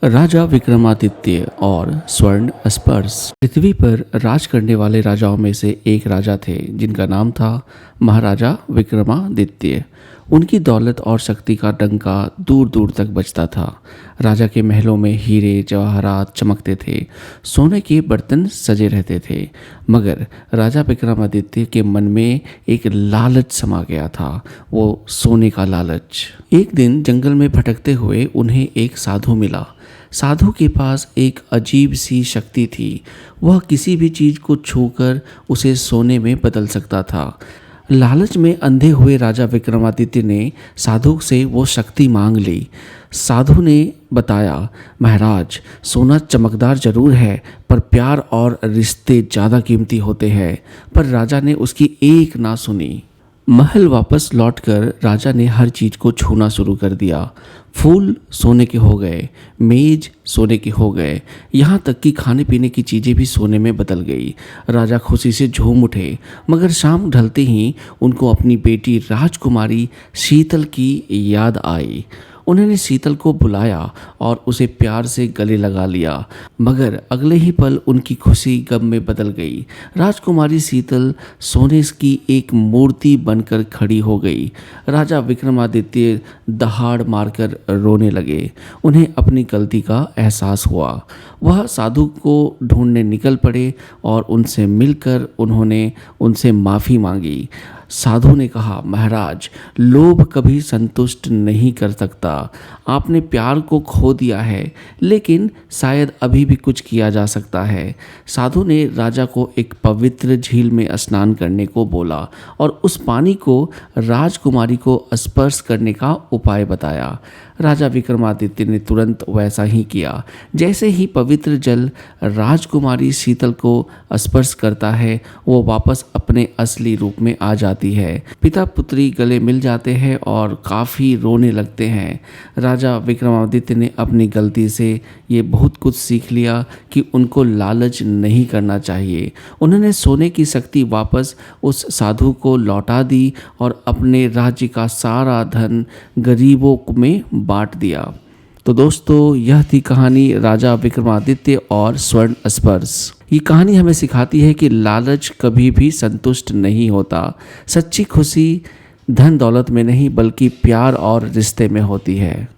राजा विक्रमादित्य और स्वर्ण स्पर्श। पृथ्वी पर राज करने वाले राजाओं में से एक राजा थे जिनका नाम था महाराजा विक्रमादित्य। उनकी दौलत और शक्ति का डंका दूर दूर तक बजता था। राजा के महलों में हीरे जवाहरात चमकते थे, सोने के बर्तन सजे रहते थे। मगर राजा विक्रमादित्य के मन में एक लालच समा गया था, वो सोने का लालच। एक दिन जंगल में भटकते हुए उन्हें एक साधु मिला। साधु के पास एक अजीब सी शक्ति थी। वह किसी भी चीज़ को छूकर उसे सोने में बदल सकता था। लालच में अंधे हुए राजा विक्रमादित्य ने साधु से वो शक्ति मांग ली। साधु ने बताया, महाराज, सोना चमकदार जरूर है पर प्यार और रिश्ते ज़्यादा कीमती होते हैं। पर राजा ने उसकी एक ना सुनी। महल वापस लौटकर राजा ने हर चीज़ को छूना शुरू कर दिया। फूल सोने के हो गए, मेज सोने के हो गए, यहाँ तक कि खाने पीने की चीज़ें भी सोने में बदल गई। राजा खुशी से झूम उठे। मगर शाम ढलते ही उनको अपनी बेटी राजकुमारी शीतल की याद आई। उन्होंने शीतल को बुलाया और उसे प्यार से गले लगा लिया। मगर अगले ही पल उनकी खुशी गम में बदल गई। राजकुमारी शीतल सोने की एक मूर्ति बनकर खड़ी हो गई। राजा विक्रमादित्य दहाड़ मारकर रोने लगे। उन्हें अपनी गलती का एहसास हुआ। वह साधु को ढूंढने निकल पड़े और उनसे मिलकर उन्होंने उनसे माफ़ी मांगी। साधु ने कहा, महाराज, लोभ कभी संतुष्ट नहीं कर सकता। आपने प्यार को खो दिया है, लेकिन शायद अभी भी कुछ किया जा सकता है। साधु ने राजा को एक पवित्र झील में स्नान करने को बोला और उस पानी को राजकुमारी को स्पर्श करने का उपाय बताया। राजा विक्रमादित्य ने तुरंत वैसा ही किया। जैसे ही पवित्र जल राजकुमारी शीतल को स्पर्श करता है, वो वापस अपने असली रूप में आ जाती है। पिता पुत्री गले मिल जाते हैं और काफ़ी रोने लगते हैं। राजा विक्रमादित्य ने अपनी गलती से ये बहुत कुछ सीख लिया कि उनको लालच नहीं करना चाहिए। उन्होंने सोने की शक्ति वापस उस साधु को लौटा दी और अपने राज्य का सारा धन गरीबों में बांट दिया। तो दोस्तों, यह थी कहानी राजा विक्रमादित्य और स्वर्ण स्पर्श। ये कहानी हमें सिखाती है कि लालच कभी भी संतुष्ट नहीं होता। सच्ची खुशी धन दौलत में नहीं बल्कि प्यार और रिश्ते में होती है।